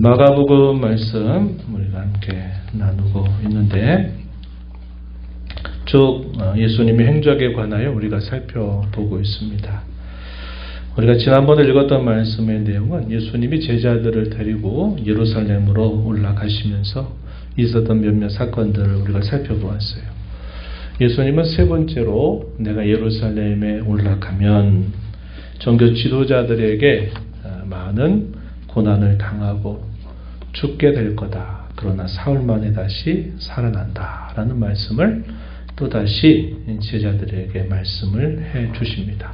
마가복음 말씀 우리가 함께 나누고 있는데 쭉 예수님의 행적에 관하여 우리가 살펴보고 있습니다. 우리가 지난번에 읽었던 말씀의 내용은 예수님이 제자들을 데리고 예루살렘으로 올라가시면서 있었던 몇몇 사건들을 우리가 살펴보았어요. 예수님은 세 번째로 내가 예루살렘에 올라가면 종교 지도자들에게 많은 고난을 당하고 죽게 될 거다. 그러나 사흘 만에 다시 살아난다. 라는 말씀을 또다시 제자들에게 말씀을 해 주십니다.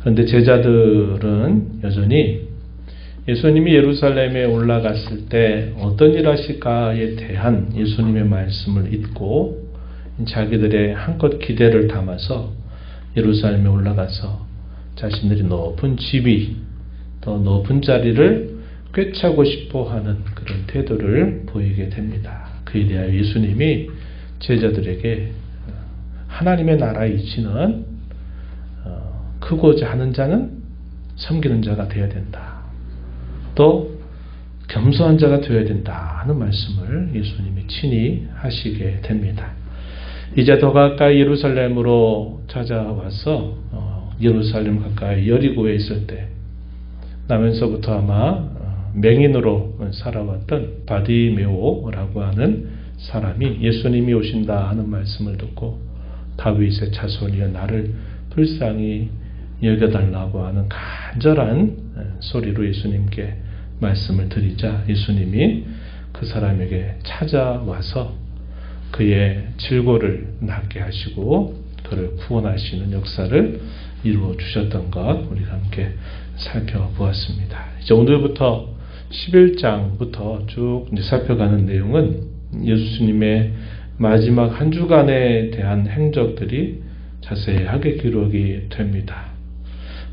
그런데 제자들은 여전히 예수님이 예루살렘에 올라갔을 때 어떤 일 하실까에 대한 예수님의 말씀을 잊고 자기들의 한껏 기대를 담아서 예루살렘에 올라가서 자신들이 높은 지위, 더 높은 자리를 꿰차고 싶어하는 그런 태도를 보이게 됩니다. 그에 대하여 예수님이 제자들에게 하나님의 나라의 이치는 크고자 하는 자는 섬기는 자가 되어야 된다. 또 겸손한 자가 되어야 된다 하는 말씀을 예수님이 친히 하시게 됩니다. 이제 더 가까이 예루살렘으로 찾아와서 예루살렘 가까이 여리고에 있을 때 나면서부터 아마 맹인으로 살아왔던 바디메오라고 하는 사람이 예수님이 오신다 하는 말씀을 듣고 다윗의 자손이여 나를 불쌍히 여겨달라고 하는 간절한 소리로 예수님께 말씀을 드리자 예수님이 그 사람에게 찾아와서 그의 질고를 낫게 하시고 그를 구원하시는 역사를 이루어 주셨던 것 우리가 함께 살펴보았습니다. 이제 오늘부터 11장부터 쭉 살펴가는 내용은 예수님의 마지막 한 주간에 대한 행적들이 자세하게 기록이 됩니다.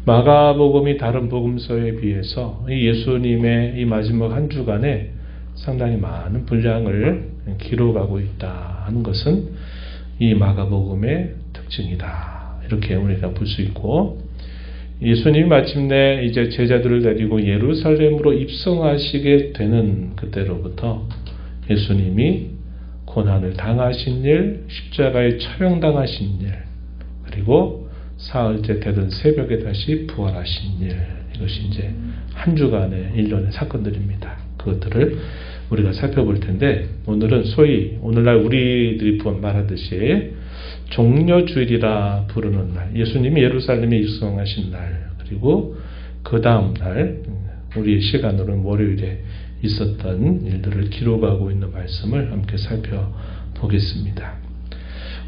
마가복음이 다른 복음서에 비해서 이 예수님의 이 마지막 한 주간에 상당히 많은 분량을 기록하고 있다 하는 것은 이 마가복음의 특징이다. 이렇게 우리가 볼 수 있고 예수님이 마침내 이제 제자들을 데리고 예루살렘으로 입성하시게 되는 그때로부터 예수님이 고난을 당하신 일, 십자가에 처형당하신 일, 그리고 사흘째 되던 새벽에 다시 부활하신 일, 이것이 이제 한 주간의 일련의 사건들입니다. 그것들을 우리가 살펴볼 텐데 오늘은 소위 오늘날 우리들이 말하듯이 종려주일이라 부르는 날, 예수님이 예루살렘에 입성하신 날, 그리고 그 다음 날 우리의 시간으로는 월요일에 있었던 일들을 기록하고 있는 말씀을 함께 살펴보겠습니다.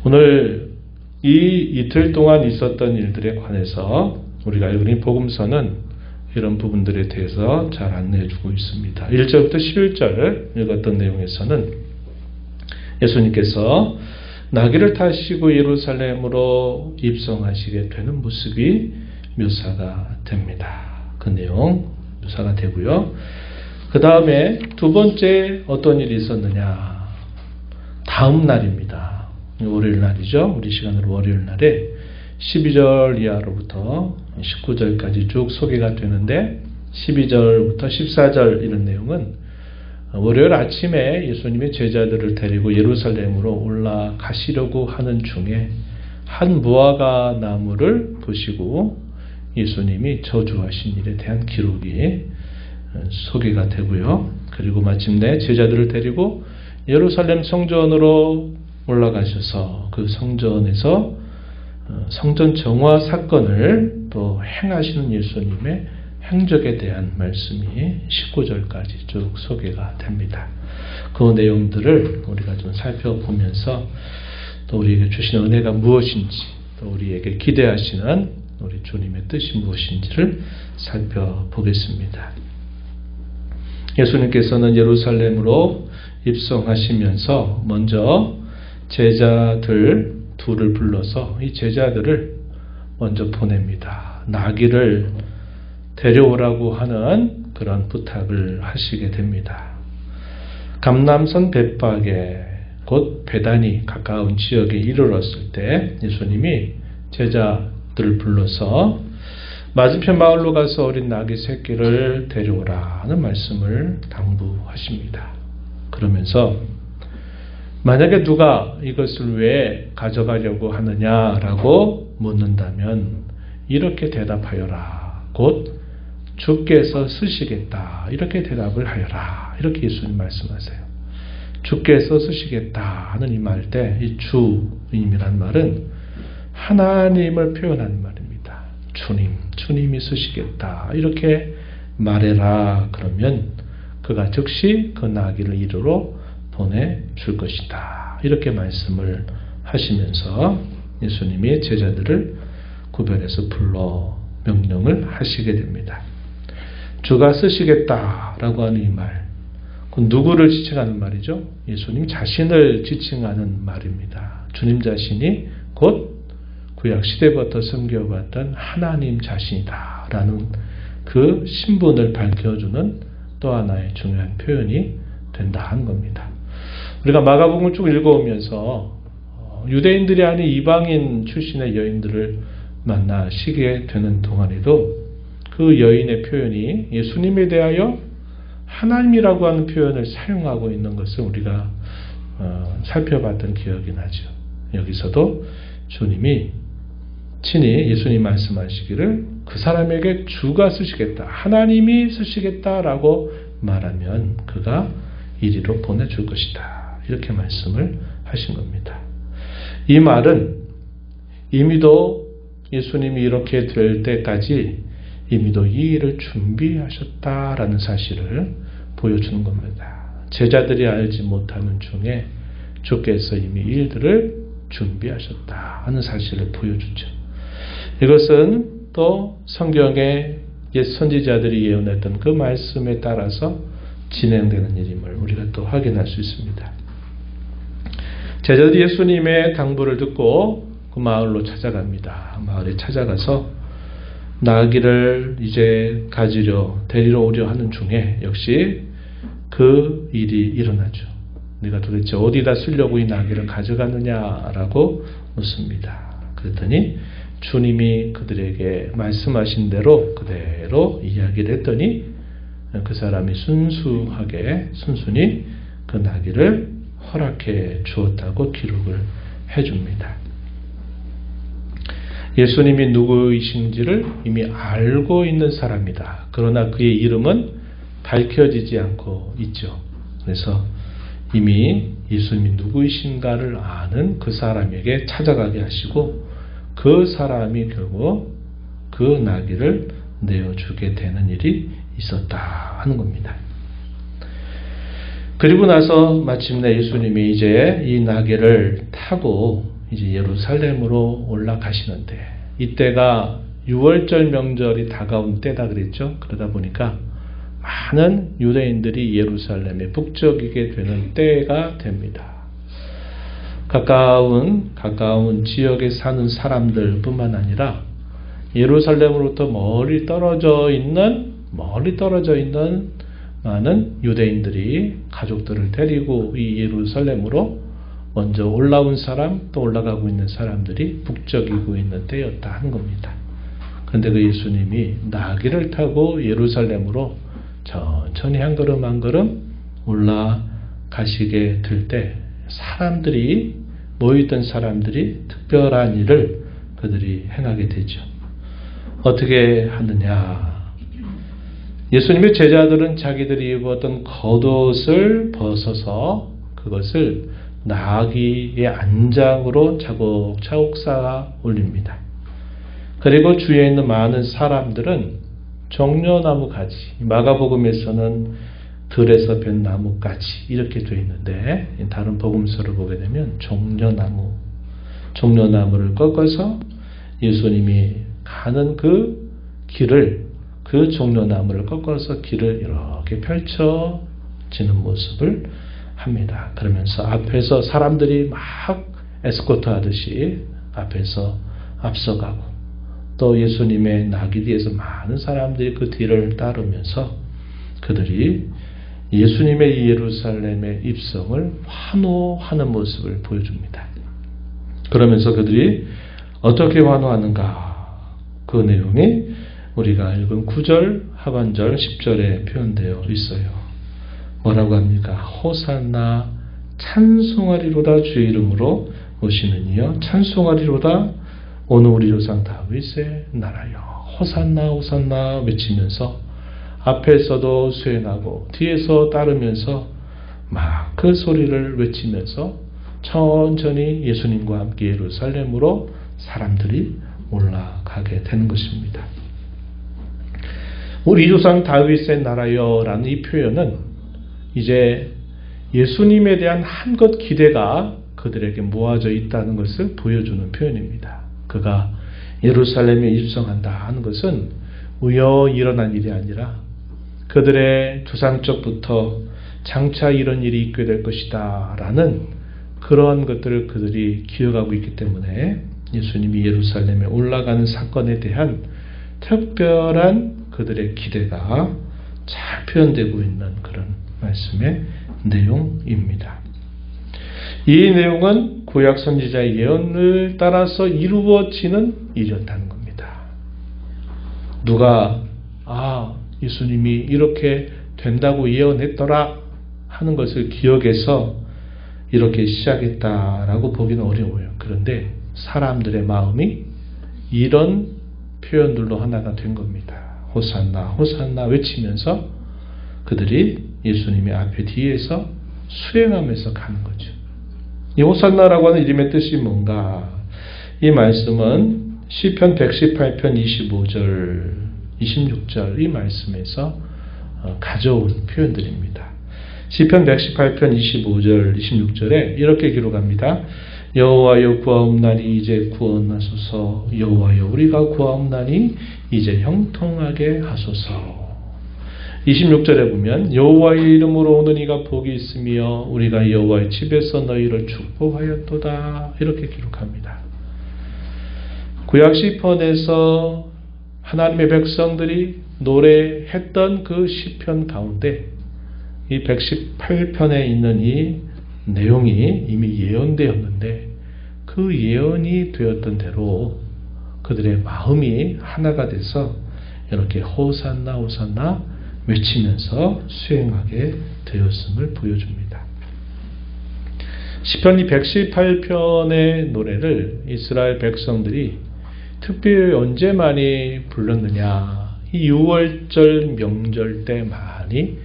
오늘 이 이틀 동안 있었던 일들에 관해서 우리가 알고 있는 복음서는 이런 부분들에 대해서 잘 안내해주고 있습니다. 1절부터 11절 읽었던 내용에서는 예수님께서 나귀를 타시고 예루살렘으로 입성하시게 되는 모습이 묘사가 됩니다. 그 내용 묘사가 되고요. 그 다음에 두 번째 어떤 일이 있었느냐. 다음 날입니다. 월요일 날이죠. 우리 시간으로 월요일 날에 12절 이하로부터 19절까지 쭉 소개가 되는데 12절부터 14절 이런 내용은 월요일 아침에 예수님의 제자들을 데리고 예루살렘으로 올라가시려고 하는 중에 한 무화과 나무를 보시고 예수님이 저주하신 일에 대한 기록이 소개가 되고요. 그리고 마침내 제자들을 데리고 예루살렘 성전으로 올라가셔서 그 성전에서 성전 정화 사건을 또 행하시는 예수님의 행적에 대한 말씀이 19절까지 쭉 소개가 됩니다. 그 내용들을 우리가 좀 살펴보면서 또 우리에게 주신 은혜가 무엇인지 또 우리에게 기대하시는 우리 주님의 뜻이 무엇인지를 살펴보겠습니다. 예수님께서는 예루살렘으로 입성하시면서 먼저 제자들 둘을 불러서 이 제자들을 먼저 보냅니다. 나귀를 데려오라고 하는 그런 부탁을 하시게 됩니다. 감람선 벳박에 곧 베다니 가까운 지역에 이르렀을 때 예수님이 제자들을 불러서 맞은편 마을로 가서 어린 나귀 새끼를 데려오라 하는 말씀을 당부하십니다. 그러면서 만약에 누가 이것을 왜 가져가려고 하느냐라고 묻는다면 이렇게 대답하여라. 곧 주께서 쓰시겠다. 이렇게 대답을 하여라. 이렇게 예수님 말씀하세요. 주께서 쓰시겠다 하는 이 말 때 이 주님이란 말은 하나님을 표현하는 말입니다. 주님이 쓰시겠다. 이렇게 말해라. 그러면 그가 즉시 그 나귀를 이리로 보내줄 것이다. 이렇게 말씀을 하시면서 예수님이 제자들을 구별해서 불러 명령을 하시게 됩니다. 주가 쓰시겠다라고 하는 이 말, 그 누구를 지칭하는 말이죠? 예수님 자신을 지칭하는 말입니다. 주님 자신이 곧 구약 시대부터 섬겨왔던 하나님 자신이다라는 그 신분을 밝혀주는 또 하나의 중요한 표현이 된다 하는 겁니다. 우리가 마가복음을 쭉 읽어오면서 유대인들이 아닌 이방인 출신의 여인들을 만나시게 되는 동안에도 그 여인의 표현이 예수님에 대하여 하나님이라고 하는 표현을 사용하고 있는 것을 우리가 살펴봤던 기억이 나죠. 여기서도 주님이 친히 예수님 말씀하시기를 그 사람에게 주가 쓰시겠다, 하나님이 쓰시겠다라고 말하면 그가 이리로 보내줄 것이다. 이렇게 말씀을 하신 겁니다. 이 말은 이미도 예수님이 이렇게 될 때까지 이미도 이 일을 준비하셨다라는 사실을 보여주는 겁니다. 제자들이 알지 못하는 중에 주께서 이미 일들을 준비하셨다 하는 사실을 보여주죠. 이것은 또 성경의 옛 선지자들이 예언했던 그 말씀에 따라서 진행되는 일임을 우리가 또 확인할 수 있습니다. 제자들이 예수님의 당부를 듣고 그 마을로 찾아갑니다. 마을에 찾아가서 나귀를 이제 데리러 오려 하는 중에 역시 그 일이 일어나죠. 네가 도대체 어디다 쓰려고 이 나귀를 가져갔느냐라고 묻습니다. 그랬더니 주님이 그들에게 말씀하신 대로 그대로 이야기를 했더니 그 사람이 순순히 그 나귀를 허락해 주었다고 기록을 해줍니다. 예수님이 누구이신지를 이미 알고 있는 사람이다. 그러나 그의 이름은 밝혀지지 않고 있죠. 그래서 이미 예수님이 누구이신가를 아는 그 사람에게 찾아가게 하시고 그 사람이 결국 그 나귀를 내어주게 되는 일이 있었다 하는 겁니다. 그리고 나서 마침내 예수님이 이제 이 나귀를 타고 이제 예루살렘으로 올라가시는데 이때가 6월절 명절이 다가온 때다 그랬죠. 그러다 보니까 많은 유대인들이 예루살렘에 북적이게 되는 때가 됩니다. 가까운 지역에 사는 사람들뿐만 아니라 예루살렘으로부터 멀리 떨어져 있는 많은 유대인들이 가족들을 데리고 이 예루살렘으로 먼저 올라온 사람 또 올라가고 있는 사람들이 북적이고 있는 때였다 하는 겁니다. 그런데 그 예수님이 나귀를 타고 예루살렘으로 천천히 한 걸음 한 걸음 올라가시게 될 때 모여있던 사람들이 특별한 일을 그들이 행하게 되죠. 어떻게 하느냐? 예수님의 제자들은 자기들이 입었던 겉옷을 벗어서 그것을 나귀의 안장으로 차곡차곡 쌓아 올립니다. 그리고 주위에 있는 많은 사람들은 종려나무 가지, 마가복음에서는 들에서 뱄 나무까지 이렇게 되어 있는데 다른 복음서를 보게 되면 종려나무를 꺾어서 예수님이 가는 그 길을 그 종려나무를 꺾어서 길을 이렇게 펼쳐지는 모습을 합니다. 그러면서 앞에서 사람들이 막 에스코트 하듯이 앞에서 앞서가고 또 예수님의 나귀 뒤에서 많은 사람들이 그 뒤를 따르면서 그들이 예수님의 예루살렘의 입성을 환호하는 모습을 보여줍니다. 그러면서 그들이 어떻게 환호하는가? 그 내용이 우리가 읽은 9절, 하반절, 10절에 표현되어 있어요. 뭐라고 합니까? 호산나 찬송하리로다 주의 이름으로 오시는 이여 찬송하리로다 오늘 우리 조상 다윗의 나라여 호산나 호산나 외치면서 앞에서도 수행하고 뒤에서 따르면서 막 그 소리를 외치면서 천천히 예수님과 함께 예루살렘으로 사람들이 올라가게 되는 것입니다. 우리 조상 다윗의 나라여 라는 이 표현은 이제 예수님에 대한 한껏 기대가 그들에게 모아져 있다는 것을 보여주는 표현입니다. 그가 예루살렘에 입성한다 하는 것은 우연히 일어난 일이 아니라 그들의 조상적부터 장차 이런 일이 있게 될 것이다 라는 그러한 것들을 그들이 기억하고 있기 때문에 예수님이 예루살렘에 올라가는 사건에 대한 특별한 그들의 기대가 잘 표현되고 있는 그런 말씀의 내용입니다. 이 내용은 구약 선지자의 예언을 따라서 이루어지는 일이었다는 겁니다. 누가 예수님이 이렇게 된다고 예언했더라 하는 것을 기억해서 이렇게 시작했다라고 보기는 어려워요. 그런데 사람들의 마음이 이런 표현들로 하나가 된 겁니다. 호산나 호산나 외치면서 그들이 예수님의 앞에 뒤에서 수행하면서 가는 거죠. 이 호산나라고 하는 이름의 뜻이 뭔가? 이 말씀은 시편 118편 25절 26절 이 말씀에서 가져온 표현들입니다. 시편 118편 25절 26절에 이렇게 기록합니다. 여호와여 구하옵나니 이제 구원하소서. 여호와여 우리가 구하옵나니 이제 형통하게 하소서. 26절에 보면 여호와의 이름으로 오는 이가 복이 있으며 우리가 여호와의 집에서 너희를 축복하였도다. 이렇게 기록합니다. 구약 시편에서 하나님의 백성들이 노래했던 그 시편 가운데 이 118편에 있는 이 내용이 이미 예언되었는데 그 예언이 되었던 대로 그들의 마음이 하나가 돼서 이렇게 호산나 호산나 외치면서 수행하게 되었음을 보여줍니다. 시편 118편의 노래를 이스라엘 백성들이 특별히 언제 많이 불렀느냐, 이 6월절 명절 때 많이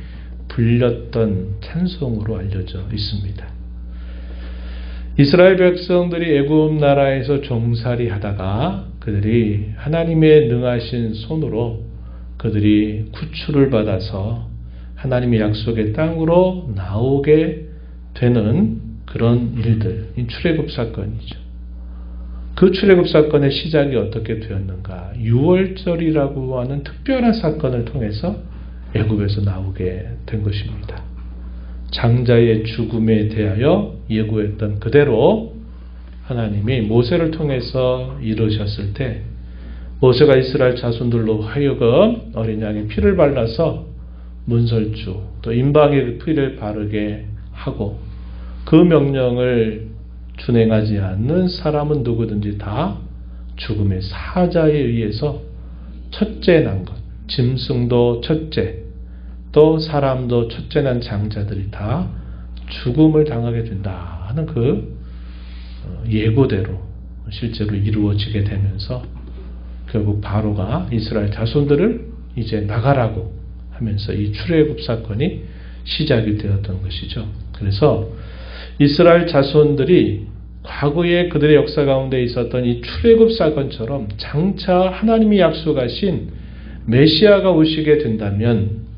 불렸던 찬송으로 알려져 있습니다. 이스라엘 백성들이 애굽 나라에서 종살이 하다가 그들이 하나님의 능하신 손으로 그들이 구출을 받아서 하나님의 약속의 땅으로 나오게 되는 그런 일들, 이 출애굽 사건이죠. 그 출애굽 사건의 시작이 어떻게 되었는가? 6월절이라고 하는 특별한 사건을 통해서 애굽에서 나오게 된 것입니다. 장자의 죽음에 대하여 예고했던 그대로 하나님이 모세를 통해서 이루셨을 때 모세가 이스라엘 자손들로 하여금 어린 양의 피를 발라서 문설주 또 임방의 피를 바르게 하고 그 명령을 준행하지 않는 사람은 누구든지 다 죽음의 사자에 의해서 첫째 난 것, 짐승도 첫째, 또 사람도 첫째 난 장자들이 다 죽음을 당하게 된다 하는 그 예고대로 실제로 이루어지게 되면서 결국 바로가 이스라엘 자손들을 이제 나가라고 하면서 이 출애굽 사건이 시작이 되었던 것이죠. 그래서 이스라엘 자손들이 과거에 그들의 역사 가운데 있었던 이 출애굽 사건처럼 장차 하나님이 약속하신 메시아가 오시게 된다면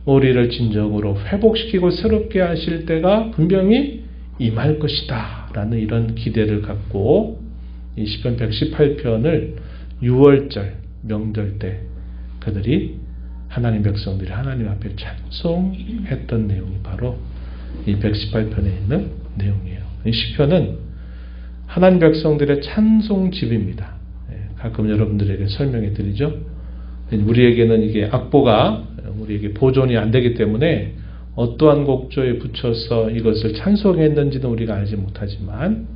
우리를 진정으로 회복시키고 새롭게 하실 때가 분명히 임할 것이다 라는 이런 기대를 갖고 이 시편 118편을 6월절 명절 때 그들이 하나님 백성들이 하나님 앞에 찬송했던 내용이 바로 이 118편에 있는 내용이에요. 이 시편은 하나님 백성들의 찬송집입니다. 가끔 여러분들에게 설명해 드리죠. 우리에게는 이게 악보가 우리에게 보존이 안 되기 때문에 어떠한 곡조에 붙여서 이것을 찬송했는지는 우리가 알지 못하지만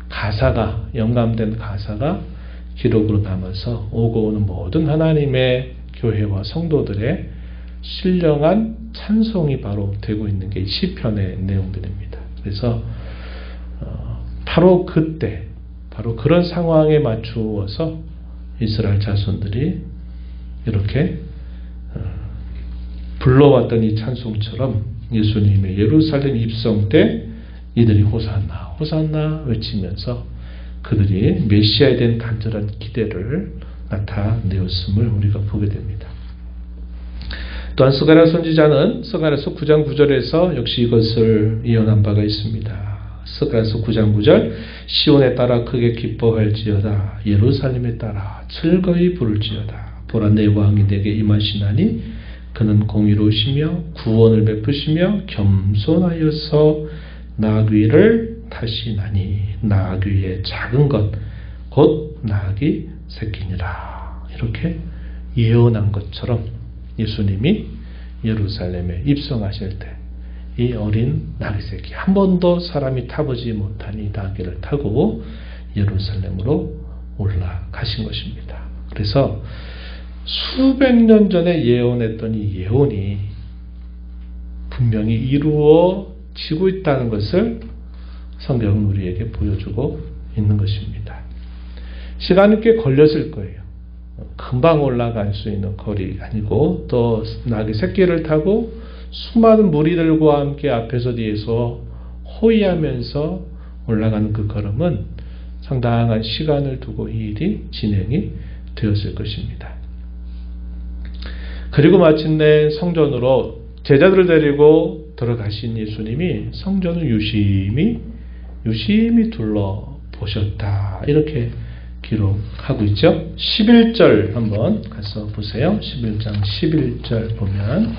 가사가 영감된 가사가 기록으로 남아서 오고 오는 모든 하나님의 교회와 성도들의 신령한 찬송이 바로 되고 있는 게 시편의 내용들입니다. 그래서 바로 그때 바로 그런 상황에 맞추어서 이스라엘 자손들이 이렇게 불러왔던 이 찬송처럼 예수님의 예루살렘 입성 때 이들이 호산나 호산나 외치면서 그들이 메시아에 대한 간절한 기대를 나타내었음을 우리가 보게 됩니다. 또한 스가랴 선지자는 스가랴서 9장 9절에서 역시 이것을 예언한 바가 있습니다. 스가랴서 9장 9절 시온에 따라 크게 기뻐할지어다 예루살렘에 따라 즐거이 부를지어다 보라 내 왕이 내게 임하시나니 그는 공의로우시며 구원을 베푸시며 겸손하여서 나귀를 타시나니 나귀의 작은 것 곧 나귀 새끼니라. 이렇게 예언한 것처럼 예수님이 예루살렘에 입성하실 때 이 어린 나귀 새끼 한 번도 사람이 타보지 못한 이 나귀를 타고 예루살렘으로 올라가신 것입니다. 그래서 수백 년 전에 예언했던 이 예언이 분명히 이루어지고 있다는 것을 성경은 우리에게 보여주고 있는 것입니다. 시간이 꽤 걸렸을 거예요. 금방 올라갈 수 있는 거리 아니고 또 나귀 새끼를 타고 수많은 무리들과 함께 앞에서 뒤에서 호위하면서 올라가는 그 걸음은 상당한 시간을 두고 이 일이 진행이 되었을 것입니다. 그리고 마침내 성전으로 제자들을 데리고 들어가신 예수님이 성전을 유심히 둘러보셨다. 이렇게 기록하고 있죠. 11절 한번 가서 보세요. 11장 11절 보면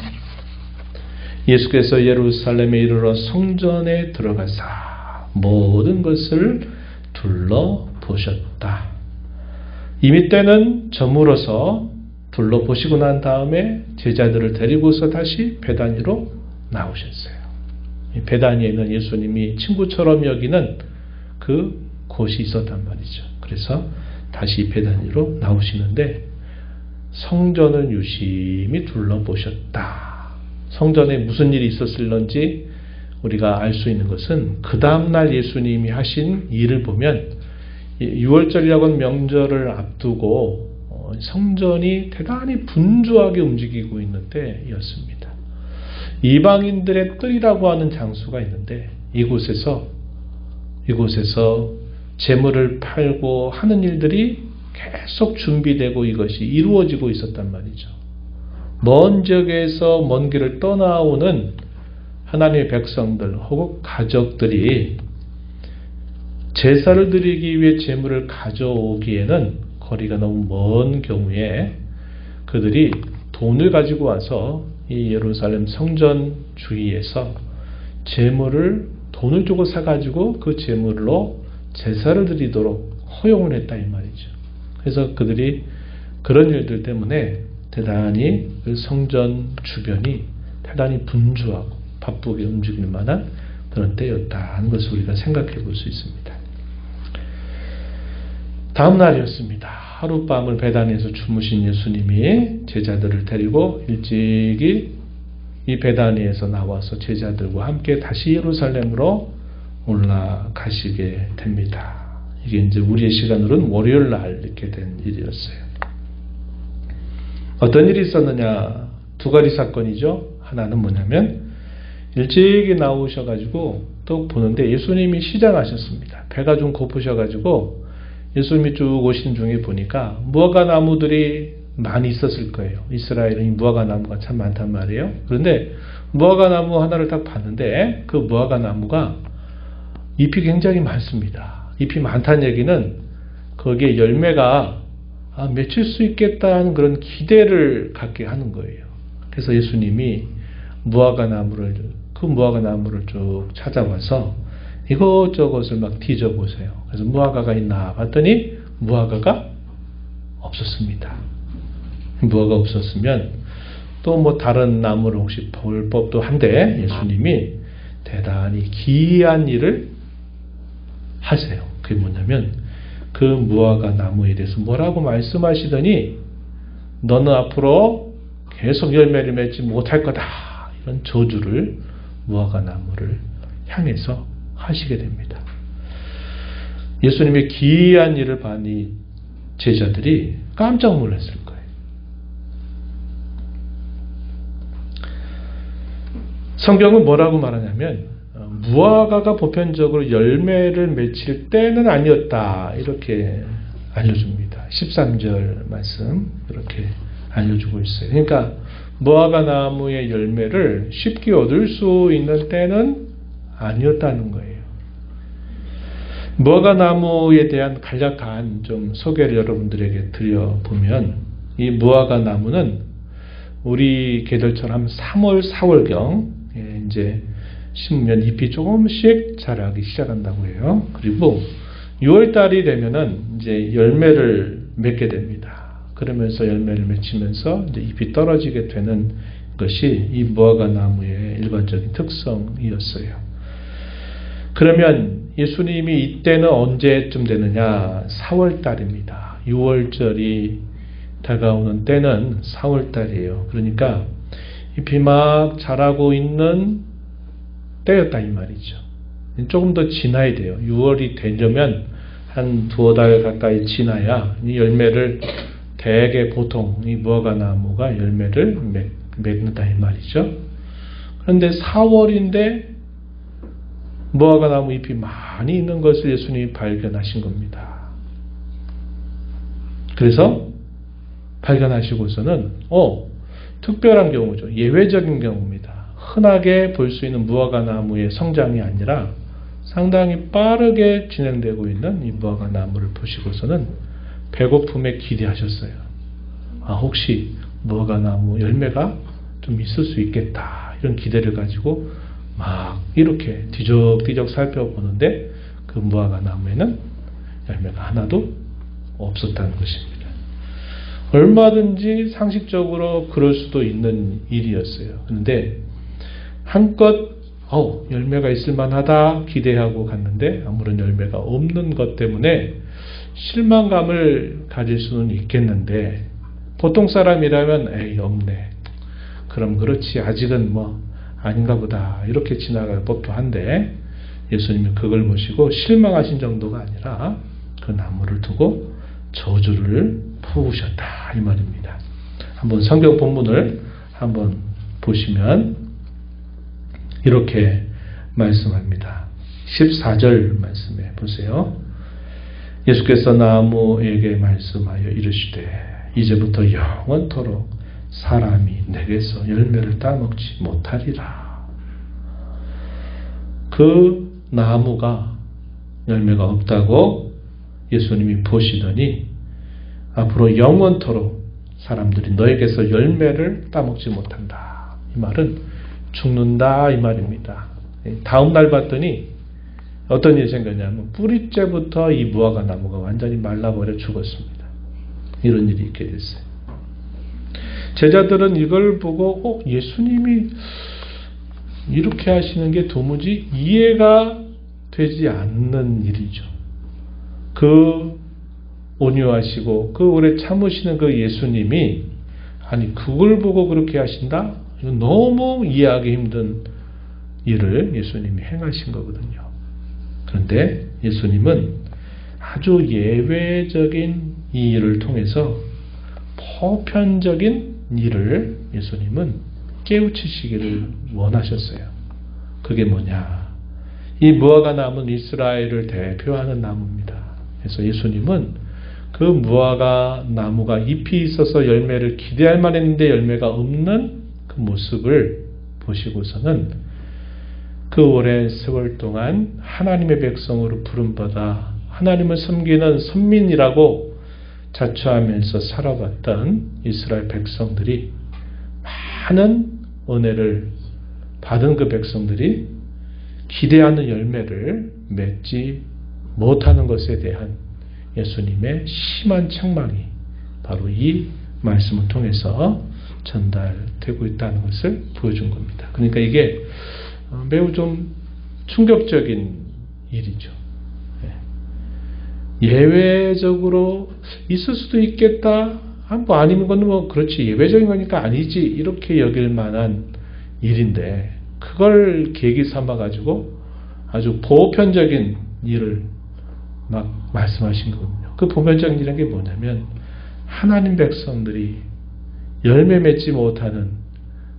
예수께서 예루살렘에 이르러 성전에 들어가사 모든 것을 둘러보셨다. 이미 때는 저물어서 둘러보시고 난 다음에 제자들을 데리고서 다시 베다니로 나오셨어요. 베다니에는 예수님이 친구처럼 여기는 그 곳이 있었단 말이죠. 그래서 다시 베다니로 나오시는데 성전을 유심히 둘러보셨다. 성전에 무슨 일이 있었을런지 우리가 알 수 있는 것은 그 다음날 예수님이 하신 일을 보면 6월절 야건 명절을 앞두고 성전이 대단히 분주하게 움직이고 있는 때였습니다. 이방인들의 뜰이라고 하는 장소가 있는데 이곳에서 재물을 팔고 하는 일들이 계속 준비되고 이것이 이루어지고 있었단 말이죠. 먼 지역에서 먼 길을 떠나오는 하나님의 백성들 혹은 가족들이 제사를 드리기 위해 재물을 가져오기에는 거리가 너무 먼 경우에 그들이 돈을 가지고 와서 이 예루살렘 성전 주위에서 돈을 주고 사가지고 그 재물로 제사를 드리도록 허용을 했다 이 말이죠. 그래서 그들이 그런 일들 때문에 대단히 그 성전 주변이 대단히 분주하고 바쁘게 움직일 만한 그런 때였다는 것을 우리가 생각해 볼 수 있습니다. 다음 날이었습니다. 하룻밤을 베다니에서 주무신 예수님이 제자들을 데리고 일찍이 이 베다니에서 나와서 제자들과 함께 다시 예루살렘으로 올라가시게 됩니다. 이게 이제 우리의 시간으로는 월요일 날 이렇게 된 일이었어요. 어떤 일이 있었느냐? 두 가지 사건이죠. 하나는 뭐냐면 일찍이 나오셔가지고 또 보는데 예수님이 시장하셨습니다. 배가 좀 고프셔가지고 예수님이 쭉 오신 중에 보니까 무화과 나무들이 많이 있었을 거예요. 이스라엘은 이 무화과 나무가 참 많단 말이에요. 그런데 무화과 나무 하나를 딱 봤는데 그 무화과 나무가 잎이 굉장히 많습니다. 잎이 많다는 얘기는 거기에 열매가 맺힐 수 있겠다는 그런 기대를 갖게 하는 거예요. 그래서 예수님이 그 무화과 나무를 쭉 찾아와서 이것저것을 막 뒤져보세요. 그래서 무화과가 있나 봤더니 무화과가 없었습니다. 무화과 없었으면 또 뭐 다른 나무를 혹시 볼 법도 한데 예수님이 대단히 기이한 일을 하세요. 그게 뭐냐면 그 무화과 나무에 대해서 뭐라고 말씀하시더니 너는 앞으로 계속 열매를 맺지 못할 거다. 이런 저주를 무화과 나무를 향해서 하시게 됩니다. 예수님의 기이한 일을 본 이 제자들이 깜짝 놀랐을 거예요. 성경은 뭐라고 말하냐면 무화과가 보편적으로 열매를 맺힐 때는 아니었다. 이렇게 알려줍니다. 13절 말씀 이렇게 알려주고 있어요. 그러니까 무화과 나무의 열매를 쉽게 얻을 수 있는 때는 아니었다는 거예요. 무화과 나무에 대한 간략한 좀 소개를 여러분들에게 드려보면 이 무화과 나무는 우리 계절처럼 3월, 4월경 이제 심으면 잎이 조금씩 자라기 시작한다고 해요. 그리고 6월달이 되면은 이제 열매를 맺게 됩니다. 그러면서 열매를 맺히면서 이제 잎이 떨어지게 되는 것이 이 무화과 나무의 일반적인 특성이었어요. 그러면 예수님이 이때는 언제쯤 되느냐? 4월달입니다. 6월절이 다가오는 때는 4월달이에요. 그러니까 잎이 막 자라고 있는 때였다 이 말이죠. 조금 더 지나야 돼요. 6월이 되려면 한 두어 달 가까이 지나야 이 열매를 대개 보통 이 무화과 나무가 열매를 맺는다 이 말이죠. 그런데 4월인데 무화과 나무 잎이 많이 있는 것을 예수님이 발견하신 겁니다. 그래서 발견하시고서는 특별한 경우죠. 예외적인 경우입니다. 흔하게 볼 수 있는 무화과 나무의 성장이 아니라 상당히 빠르게 진행되고 있는 이 무화과 나무를 보시고서는 배고픔에 기대하셨어요. 혹시 무화과 나무 열매가 좀 있을 수 있겠다. 이런 기대를 가지고 막 이렇게 뒤적뒤적 살펴보는데 그 무화과 나무에는 열매가 하나도 없었다는 것입니다. 얼마든지 상식적으로 그럴 수도 있는 일이었어요. 그런데 한껏 열매가 있을 만하다 기대하고 갔는데 아무런 열매가 없는 것 때문에 실망감을 가질 수는 있겠는데 보통 사람이라면 에이 없네. 그럼 그렇지 아직은 아닌가 보다 이렇게 지나갈 법도 한데 예수님이 그걸 보시고 실망하신 정도가 아니라 그 나무를 두고 저주를 부으셨다 이 말입니다. 한번 성경 본문을 한번 보시면 이렇게 말씀합니다. 14절 말씀에 보세요. 예수께서 나무에게 말씀하여 이르시되 이제부터 영원토록 사람이 내게서 열매를 따먹지 못하리라. 그 나무가 열매가 없다고 예수님이 보시더니 앞으로 영원토록 사람들이 너에게서 열매를 따먹지 못한다. 이 말은 죽는다 이 말입니다. 다음 날 봤더니 어떤 일이 생겼냐면 뿌리째부터 이 무화과 나무가 완전히 말라버려 죽었습니다. 이런 일이 있게 됐어요. 제자들은 이걸 보고 예수님이 이렇게 하시는 게 도무지 이해가 되지 않는 일이죠. 그 온유하시고 그 오래 참으시는 그 예수님이 아니 그걸 보고 그렇게 하신다? 이건 너무 이해하기 힘든 일을 예수님이 행하신 거거든요. 그런데 예수님은 아주 예외적인 이 일을 통해서 보편적인 일을 예수님은 깨우치시기를 원하셨어요. 그게 뭐냐? 이 무화과 나무는 이스라엘을 대표하는 나무입니다. 그래서 예수님은 그 무화과 나무가 잎이 있어서 열매를 기대할 만했는데 열매가 없는 그 모습을 보시고서는 그 오랜 세월 동안 하나님의 백성으로 부름받아 하나님을 섬기는 선민이라고 자처하면서 살아왔던 이스라엘 백성들이 많은 은혜를 받은 그 백성들이 기대하는 열매를 맺지 못하는 것에 대한 예수님의 심한 책망이 바로 이 말씀을 통해서 전달되고 있다는 것을 보여준 겁니다. 그러니까 이게 매우 좀 충격적인 일이죠. 예외적으로 있을 수도 있겠다. 뭐 아니면 건 뭐 그렇지 예외적인 거니까 아니지 이렇게 여길 만한 일인데 그걸 계기 삼아 가지고 아주 보편적인 일을 막 말씀하신 거거든요. 그 보편적인 일이라는 게 뭐냐면 하나님 백성들이 열매 맺지 못하는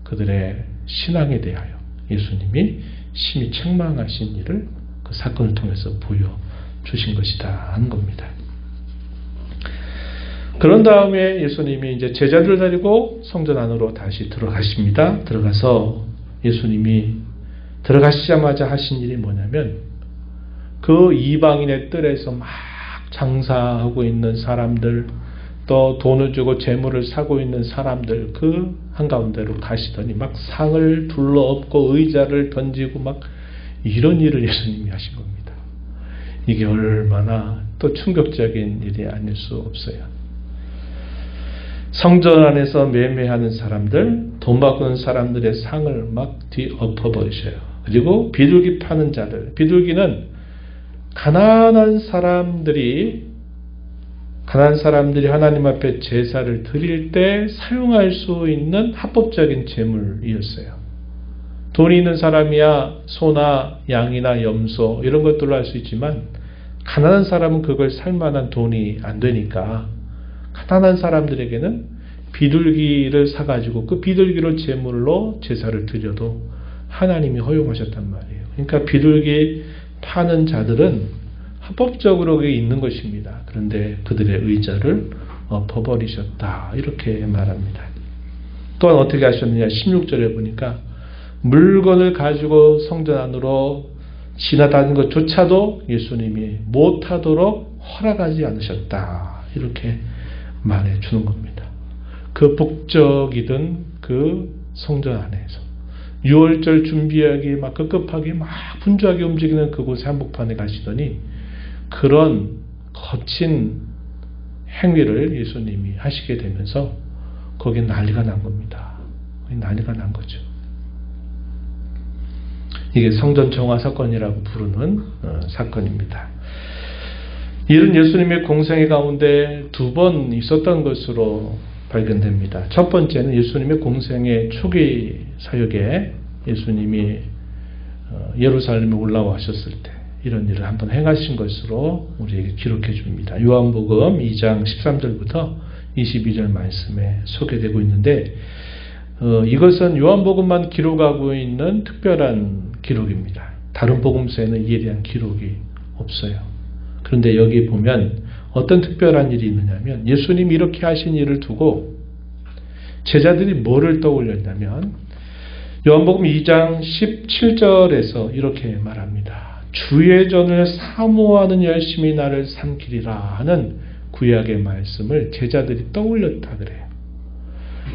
그들의 신앙에 대하여 예수님이 심히 책망하신 일을 그 사건을 통해서 보여주신 것이다 하는 겁니다. 그런 다음에 예수님이 이제 제자들을 데리고 성전 안으로 다시 들어가십니다. 들어가서 예수님이 들어가시자마자 하신 일이 뭐냐면 그 이방인의 뜰에서 막 장사하고 있는 사람들 또 돈을 주고 재물을 사고 있는 사람들 그 한가운데로 가시더니 막 상을 둘러엎고 의자를 던지고 막 이런 일을 예수님이 하신 겁니다. 이게 얼마나 또 충격적인 일이 아닐 수 없어요. 성전 안에서 매매하는 사람들, 돈 바꾸는 사람들의 상을 막 뒤엎어버리셔요. 그리고 비둘기 파는 자들, 비둘기는 가난한 사람들이 하나님 앞에 제사를 드릴 때 사용할 수 있는 합법적인 재물이었어요. 돈이 있는 사람이야 소나 양이나 염소 이런 것들로 할 수 있지만 가난한 사람은 그걸 살 만한 돈이 안 되니까 가난한 사람들에게는 비둘기를 사가지고 그 비둘기로 제물로 제사를 드려도 하나님이 허용하셨단 말이에요. 그러니까 비둘기 파는 자들은 합법적으로 그게 있는 것입니다. 그런데 그들의 의자를 엎어버리셨다 이렇게 말합니다. 또한 어떻게 하셨느냐 16절에 보니까 물건을 가지고 성전 안으로 지나다니는 것조차도 예수님이 못하도록 허락하지 않으셨다 이렇게 말해주는 겁니다. 그 북적이던 그 성전 안에서 6월절 준비하기 막 급급하게 막 분주하게 움직이는 그곳의 한복판에 가시더니 그런 거친 행위를 예수님이 하시게 되면서 거기에 난리가 난 겁니다. 난리가 난 거죠. 이게 성전 정화 사건이라고 부르는 사건입니다. 이런 예수님의 공생애 가운데 두 번 있었던 것으로 발견됩니다. 첫 번째는 예수님의 공생애 초기 사역에 예수님이 예루살렘에 올라오셨을 때 이런 일을 한번 행하신 것으로 우리에게 기록해 줍니다. 요한복음 2장 13절부터 22절 말씀에 소개되고 있는데 이것은 요한복음만 기록하고 있는 특별한 기록입니다. 다른 복음서에는 이에 대한 기록이 없어요. 그런데 여기 보면 어떤 특별한 일이 있느냐면 예수님이 이렇게 하신 일을 두고 제자들이 뭐를 떠올렸냐면 요한복음 2장 17절에서 이렇게 말합니다. 주의 전을 사모하는 열심히 나를 삼키리라 하는 구약의 말씀을 제자들이 떠올렸다 그래요.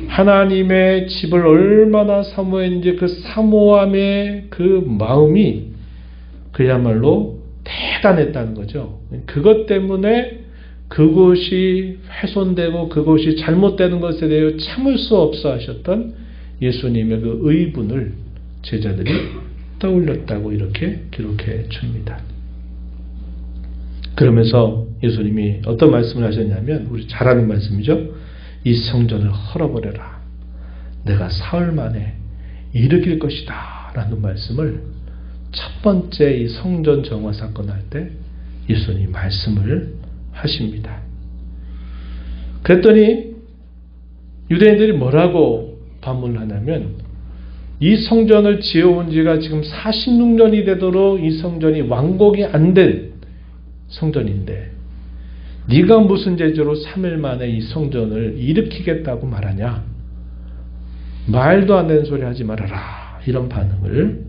하나님의 집을 얼마나 사모했는지 그 사모함의 그 마음이 그야말로 대단했다는 거죠. 그것 때문에 그것이 훼손되고 그것이 잘못되는 것에 대해 참을 수 없어 하셨던 예수님의 그 의분을 제자들이 떠올렸다고 이렇게 기록해 줍니다. 그러면서 예수님이 어떤 말씀을 하셨냐면 우리 잘 아는 말씀이죠. 이 성전을 헐어버려라. 내가 사흘 만에 일으킬 것이다 라는 말씀을 첫 번째 이 성전 정화 사건 할 때 예수님이 말씀을 하십니다. 그랬더니 유대인들이 뭐라고 반문을 하냐면 이 성전을 지어온 지가 지금 46년이 되도록 이 성전이 완공이 안 된 성전인데 네가 무슨 재주로 3일 만에 이 성전을 일으키겠다고 말하냐? 말도 안 되는 소리 하지 말아라. 이런 반응을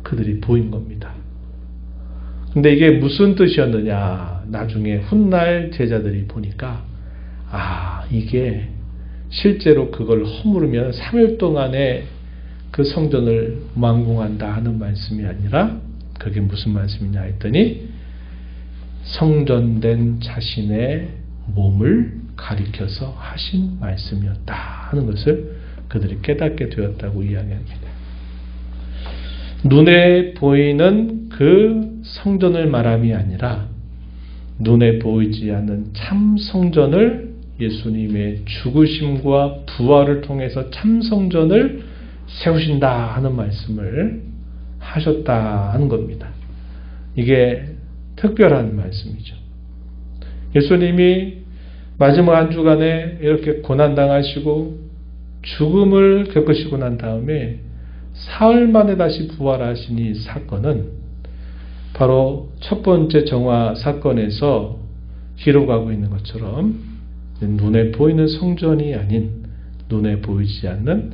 그들이 보인 겁니다. 근데 이게 무슨 뜻이었느냐? 나중에 훗날 제자들이 보니까 이게 실제로 그걸 허물으면 3일 동안에 그 성전을 완공한다 하는 말씀이 아니라 그게 무슨 말씀이냐 했더니 성전된 자신의 몸을 가리켜서 하신 말씀이었다 하는 것을 그들이 깨닫게 되었다고 이야기합니다. 눈에 보이는 그 성전을 말함이 아니라 눈에 보이지 않는 참 성전을 예수님의 죽으심과 부활을 통해서 참 성전을 세우신다 하는 말씀을 하셨다 하는 겁니다. 이게 특별한 말씀이죠. 예수님이 마지막 한 주간에 이렇게 고난당하시고 죽음을 겪으시고 난 다음에 사흘 만에 다시 부활하신 이 사건은 바로 첫 번째 정화 사건에서 기록하고 있는 것처럼 눈에 보이는 성전이 아닌 눈에 보이지 않는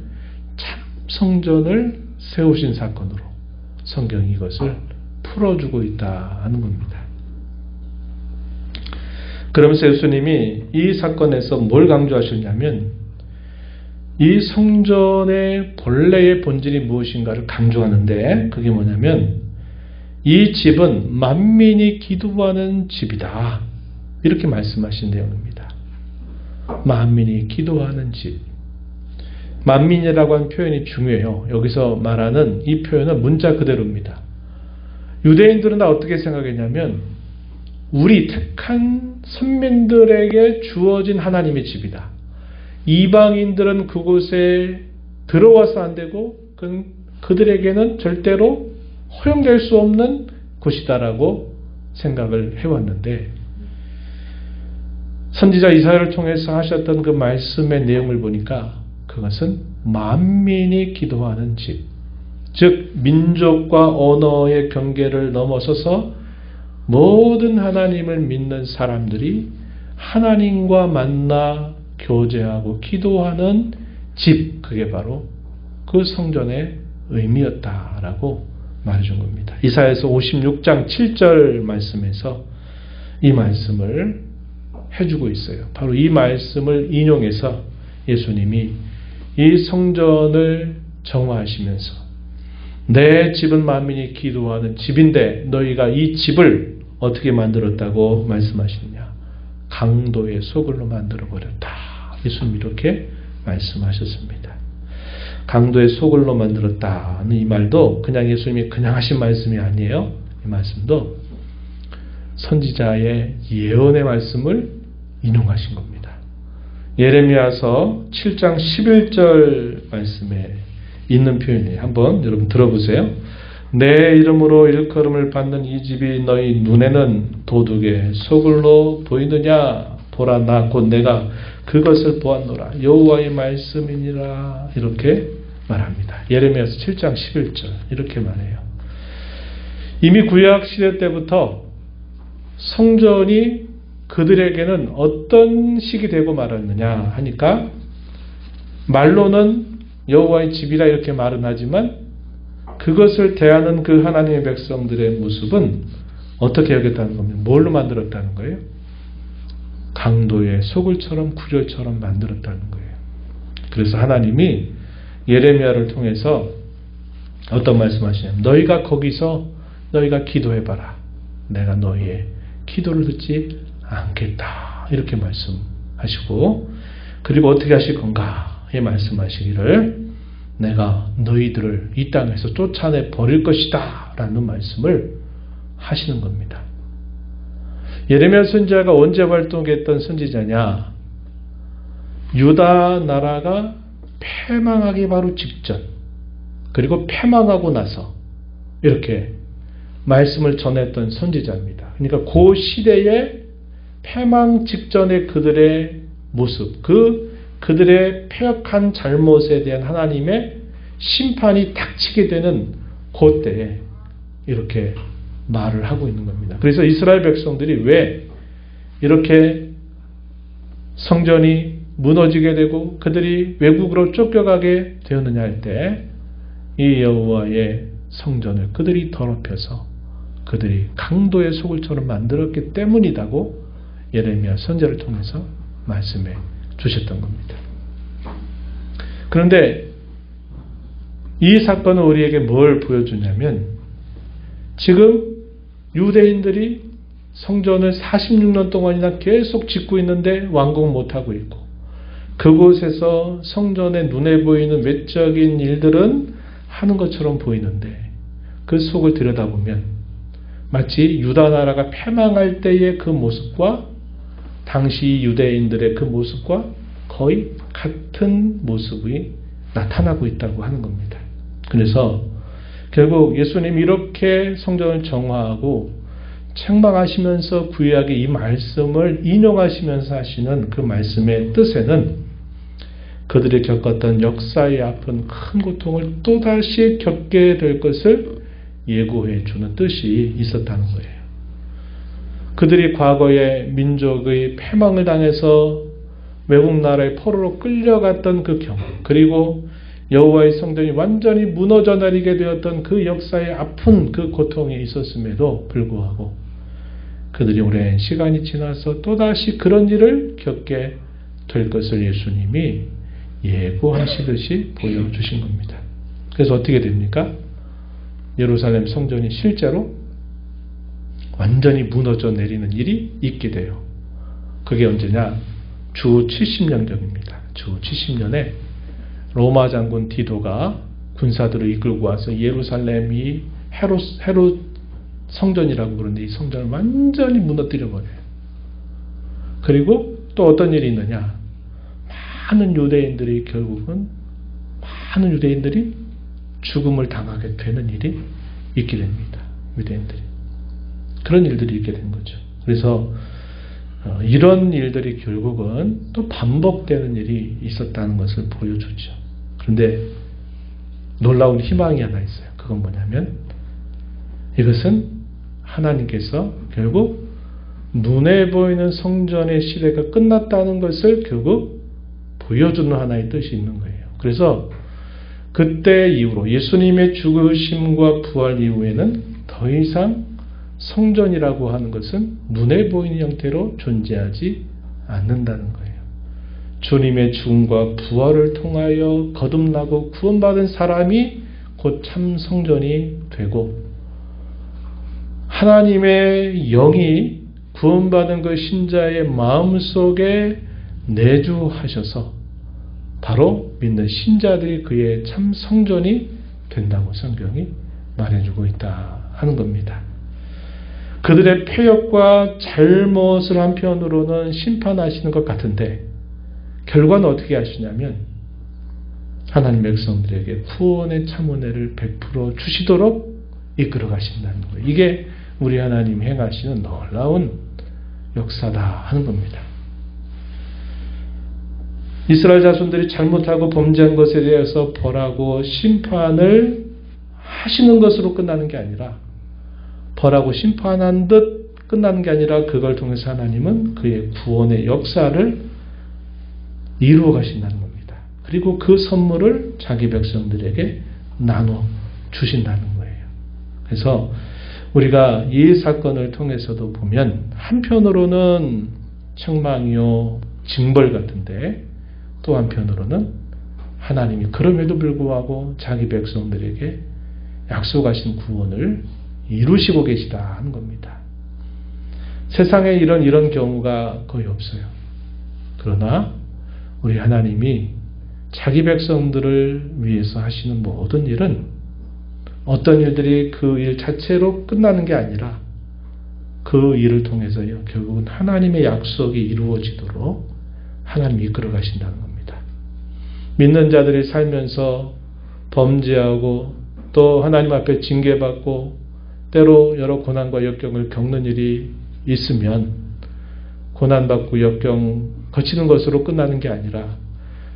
참 성전을 세우신 사건으로 성경이 이것을 풀어주고 있다 하는 겁니다. 그러면서 예수님이 이 사건에서 뭘 강조하셨냐면 이 성전의 본래의 본질이 무엇인가를 강조하는데 그게 뭐냐면 이 집은 만민이 기도하는 집이다. 이렇게 말씀하신 내용입니다. 만민이 기도하는 집. 만민이라고 하는 표현이 중요해요. 여기서 말하는 이 표현은 문자 그대로입니다. 유대인들은 어떻게 생각했냐면 우리 택한 선민들에게 주어진 하나님의 집이다. 이방인들은 그곳에 들어와서 안 되고 그들에게는 절대로 허용될 수 없는 곳이다라고 생각을 해왔는데 선지자 이사야를 통해서 하셨던 그 말씀의 내용을 보니까 그것은 만민이 기도하는 집, 즉 민족과 언어의 경계를 넘어서서 모든 하나님을 믿는 사람들이 하나님과 만나 교제하고 기도하는 집, 그게 바로 그 성전의 의미였다라고 말해준 겁니다. 이사야서 56장 7절 말씀에서 이 말씀을 해주고 있어요. 바로 이 말씀을 인용해서 예수님이 이 성전을 정화하시면서 내 집은 만민이 기도하는 집인데 너희가 이 집을 어떻게 만들었다고 말씀하시느냐. 강도의 소굴로 만들어버렸다. 예수님 이렇게 말씀하셨습니다. 강도의 소굴로 만들었다는 이 말도 그냥 예수님이 그냥 하신 말씀이 아니에요. 이 말씀도 선지자의 예언의 말씀을 인용하신 겁니다. 예레미야서 7장 11절 말씀에 있는 표현이에요. 한번 여러분 들어보세요. 내 이름으로 일컬음을 받는 이 집이 너희 눈에는 도둑의 소굴로 보이느냐. 보라 나 곧 내가 그것을 보았노라. 여호와의 말씀이니라. 이렇게 말합니다. 예레미야서 7장 11절 이렇게 말해요. 이미 구약 시대 때부터 성전이 그들에게는 어떤 식이 되고 말았느냐 하니까 말로는 여호와의 집이라 이렇게 말은 하지만 그것을 대하는 그 하나님의 백성들의 모습은 어떻게 여겼다는 겁니까? 뭘로 만들었다는 거예요? 강도의 소굴처럼 구절처럼 만들었다는 거예요. 그래서 하나님이 예레미야를 통해서 어떤 말씀하시냐면 너희가 거기서 너희가 기도해봐라. 내가 너희의 기도를 듣지 않겠다. 이렇게 말씀하시고 그리고 어떻게 하실 건가? 이 말씀하시기를 내가 너희들을 이 땅에서 쫓아내 버릴 것이다. 라는 말씀을 하시는 겁니다. 예레미야 선지자가 언제 활동했던 선지자냐? 유다 나라가 패망하기 바로 직전 그리고 패망하고 나서 이렇게 말씀을 전했던 선지자입니다. 그러니까 그 시대의 패망 직전의 그들의 모습, 그들의 패역한 잘못에 대한 하나님의 심판이 닥치게 되는 그때에 이렇게 말을 하고 있는 겁니다. 그래서 이스라엘 백성들이 왜 이렇게 성전이 무너지게 되고 그들이 외국으로 쫓겨가게 되었느냐 할 때 이 여호와의 성전을 그들이 더럽혀서 그들이 강도의 소굴처럼 만들었기 때문이라고 예레미야 선지자를 통해서 말씀해 주셨던 겁니다. 그런데 이 사건은 우리에게 뭘 보여주냐면 지금 유대인들이 성전을 46년 동안이나 계속 짓고 있는데 완공 못하고 있고 그곳에서 성전의 눈에 보이는 외적인 일들은 하는 것처럼 보이는데 그 속을 들여다보면 마치 유다 나라가 패망할 때의 그 모습과 당시 유대인들의 그 모습과 거의 같은 모습이 나타나고 있다고 하는 겁니다. 그래서 결국 예수님이 이렇게 성전을 정화하고 책망하시면서 구약의 이 말씀을 인용하시면서 하시는 그 말씀의 뜻에는 그들이 겪었던 역사의 아픈 큰 고통을 또다시 겪게 될 것을 예고해 주는 뜻이 있었다는 거예요. 그들이 과거에 민족의 패망을 당해서 외국 나라의 포로로 끌려갔던 그 경험, 그리고 여호와의 성전이 완전히 무너져 내리게 되었던 그 역사의 아픈 그 고통이 있었음에도 불구하고 그들이 오랜 시간이 지나서 또다시 그런 일을 겪게 될 것을 예수님이 예고하시듯이 보여주신 겁니다. 그래서 어떻게 됩니까? 예루살렘 성전이 실제로 완전히 무너져 내리는 일이 있게 돼요. 그게 언제냐? 주 70년경입니다. 주 70년에 로마 장군 디도가 군사들을 이끌고 와서 예루살렘이 헤롯 성전이라고 그러는데 이 성전을 완전히 무너뜨려 버려요. 그리고 또 어떤 일이 있느냐? 많은 유대인들이 죽음을 당하게 되는 일이 있게 됩니다. 유대인들이. 그런 일들이 있게 된 거죠. 그래서 이런 일들이 결국은 또 반복되는 일이 있었다는 것을 보여주죠. 그런데 놀라운 희망이 하나 있어요. 그건 뭐냐면 이것은 하나님께서 결국 눈에 보이는 성전의 시대가 끝났다는 것을 결국 보여주는 하나의 뜻이 있는 거예요. 그래서 그때 이후로 예수님의 죽으심과 부활 이후에는 더 이상 성전이라고 하는 것은 눈에 보이는 형태로 존재하지 않는다는 거예요. 주님의 죽음과 부활을 통하여 거듭나고 구원받은 사람이 곧 참 성전이 되고 하나님의 영이 구원받은 그 신자의 마음속에 내주하셔서 바로 믿는 신자들이 그의 참 성전이 된다고 성경이 말해주고 있다 하는 겁니다. 그들의 패역과 잘못을 한편으로는 심판하시는 것 같은데 결과는 어떻게 하시냐면 하나님 백성들에게 구원의 참 은혜를 베풀어 주시도록 이끌어 가신다는 거예요. 이게 우리 하나님 행하시는 놀라운 역사다 하는 겁니다. 이스라엘 자손들이 잘못하고 범죄한 것에 대해서 벌하고 심판을 하시는 것으로 끝나는 게 아니라 벌하고 심판한 듯 끝나는 게 아니라 그걸 통해서 하나님은 그의 구원의 역사를 이루어 가신다는 겁니다. 그리고 그 선물을 자기 백성들에게 나눠 주신다는 거예요. 그래서 우리가 이 사건을 통해서도 보면 한편으로는 책망이요 징벌 같은데 또 한편으로는 하나님이 그럼에도 불구하고 자기 백성들에게 약속하신 구원을 이루시고 계시다 하는 겁니다. 세상에 이런 경우가 거의 없어요. 그러나 우리 하나님이 자기 백성들을 위해서 하시는 모든 일은 어떤 일들이 그 일 자체로 끝나는 게 아니라 그 일을 통해서요 결국은 하나님의 약속이 이루어지도록 하나님이 이끌어 가신다는 겁니다. 믿는 자들이 살면서 범죄하고 또 하나님 앞에 징계받고 때로 여러 고난과 역경을 겪는 일이 있으면 고난받고 역경 거치는 것으로 끝나는 게 아니라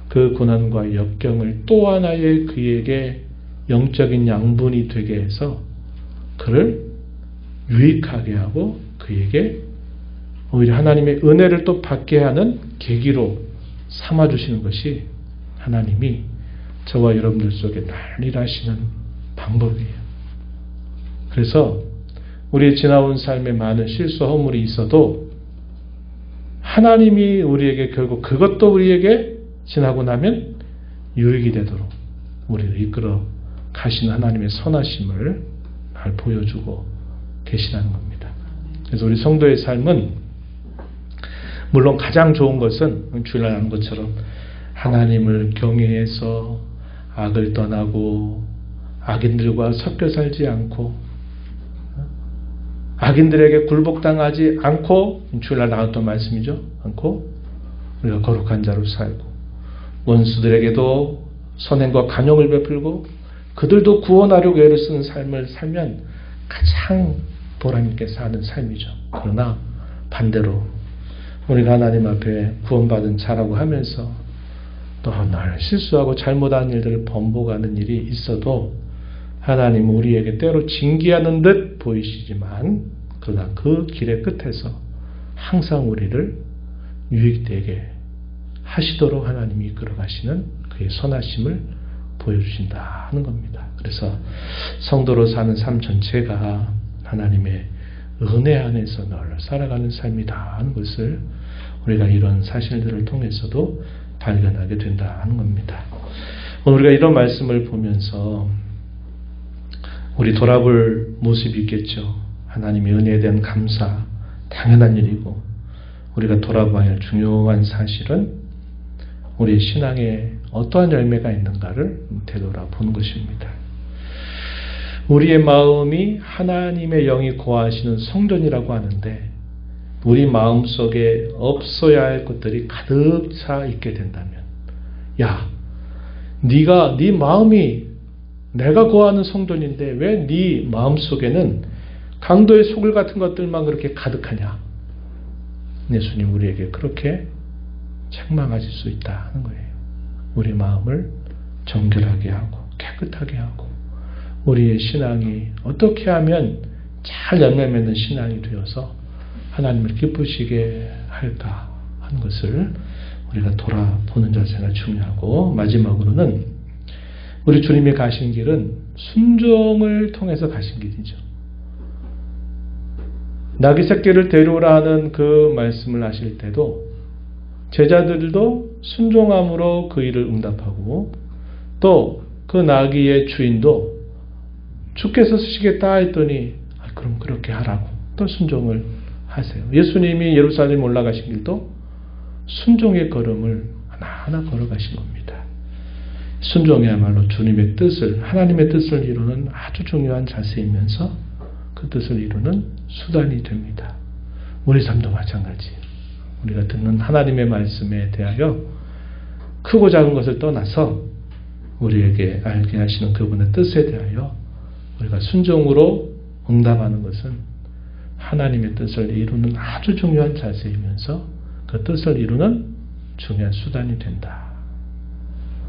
그 고난과 역경을 또 하나의 그에게 영적인 양분이 되게 해서 그를 유익하게 하고 그에게 오히려 하나님의 은혜를 또 받게 하는 계기로 삼아주시는 것이 하나님이 저와 여러분들 속에 늘 일하시는 방법이에요. 그래서 우리의 지나온 삶에 많은 실수와 허물이 있어도 하나님이 우리에게 결국 그것도 우리에게 지나고 나면 유익이 되도록 우리를 이끌어 가시는 하나님의 선하심을 잘 보여주고 계시다는 겁니다. 그래서 우리 성도의 삶은 물론 가장 좋은 것은 주일날 하는 것처럼 하나님을 경외해서 악을 떠나고 악인들과 섞여 살지 않고 악인들에게 굴복당하지 않고, 주일날 나왔던 말씀이죠. 않고 우리가 거룩한 자로 살고, 원수들에게도 선행과 간용을 베풀고 그들도 구원하려고 애를 쓰는 삶을 살면 가장 보람있게 사는 삶이죠. 그러나 반대로 우리가 하나님 앞에 구원받은 자라고 하면서 또 늘 실수하고 잘못한 일들을 번복하는 일이 있어도 하나님은 우리에게 때로 징계하는 듯 보이시지만, 그러나 그 길의 끝에서 항상 우리를 유익되게 하시도록 하나님이 이끌어 가시는 그의 선하심을 보여주신다 하는 겁니다. 그래서 성도로 사는 삶 전체가 하나님의 은혜 안에서 늘 살아가는 삶이다 하는 것을 우리가 이런 사실들을 통해서도 발견하게 된다 하는 겁니다. 오늘 우리가 이런 말씀을 보면서 우리 돌아볼 모습이 있겠죠. 하나님의 은혜에 대한 감사, 당연한 일이고, 우리가 돌아봐야 할 중요한 사실은 우리의 신앙에 어떠한 열매가 있는가를 되돌아보는 것입니다. 우리의 마음이 하나님의 영이 거하시는 성전이라고 하는데, 우리 마음속에 없어야 할 것들이 가득 차 있게 된다면, 야, 네 마음이 내가 거하는 성전인데 왜 네 마음속에는 강도의 소굴 같은 것들만 그렇게 가득하냐? 예수님 우리에게 그렇게 책망하실 수 있다 하는 거예요. 우리 마음을 정결하게 하고 깨끗하게 하고, 우리의 신앙이 어떻게 하면 잘 열매 맺는 신앙이 되어서 하나님을 기쁘시게 할까 하는 것을 우리가 돌아보는 자세가 중요하고, 마지막으로는 우리 주님이 가신 길은 순종을 통해서 가신 길이죠. 나귀 새끼를 데려오라 하는 그 말씀을 하실 때도 제자들도 순종함으로 그 일을 응답하고, 또 그 나귀의 주인도 주께서 쓰시겠다 했더니 그럼 그렇게 하라고 또 순종을 하세요. 예수님이 예루살렘 올라가신 길도 순종의 걸음을 하나하나 걸어가신 겁니다. 순종이야말로 주님의 뜻을, 하나님의 뜻을 이루는 아주 중요한 자세이면서 그 뜻을 이루는 수단이 됩니다. 우리 삶도 마찬가지. 우리가 듣는 하나님의 말씀에 대하여 크고 작은 것을 떠나서 우리에게 알게 하시는 그분의 뜻에 대하여 우리가 순종으로 응답하는 것은 하나님의 뜻을 이루는 아주 중요한 자세이면서 그 뜻을 이루는 중요한 수단이 된다.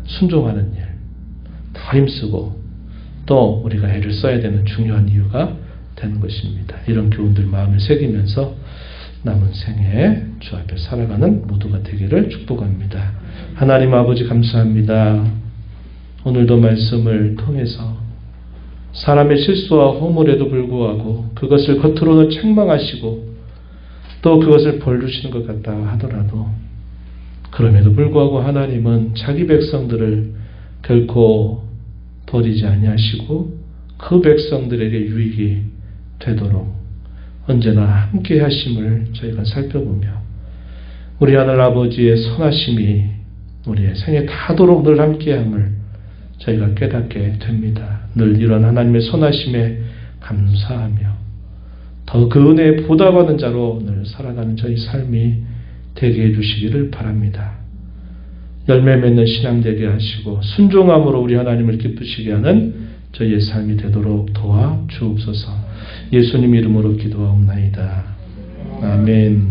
순종하는 일, 더 힘쓰고 또 우리가 애를 써야 되는 중요한 이유가 되는 것입니다. 이런 교훈들 마음을 새기면서 남은 생에 주 앞에 살아가는 모두가 되기를 축복합니다. 하나님 아버지 감사합니다. 오늘도 말씀을 통해서 사람의 실수와 허물에도 불구하고 그것을 겉으로는 책망하시고 또 그것을 벌 주시는 것 같다 하더라도, 그럼에도 불구하고 하나님은 자기 백성들을 결코 버리지 아니하시고 그 백성들에게 유익이 되도록 언제나 함께 하심을 저희가 살펴보며, 우리 하늘 아버지의 선하심이 우리의 생에 닿도록 늘 함께함을 저희가 깨닫게 됩니다. 늘 이런 하나님의 선하심에 감사하며 더 그 은혜에 보답하는 자로 늘 살아가는 저희 삶이 되게 해주시기를 바랍니다. 열매 맺는 신앙 되게 하시고 순종함으로 우리 하나님을 기쁘시게 하는 저희의 삶이 되도록 도와 주옵소서. 예수님 이름으로 기도하옵나이다. 아멘.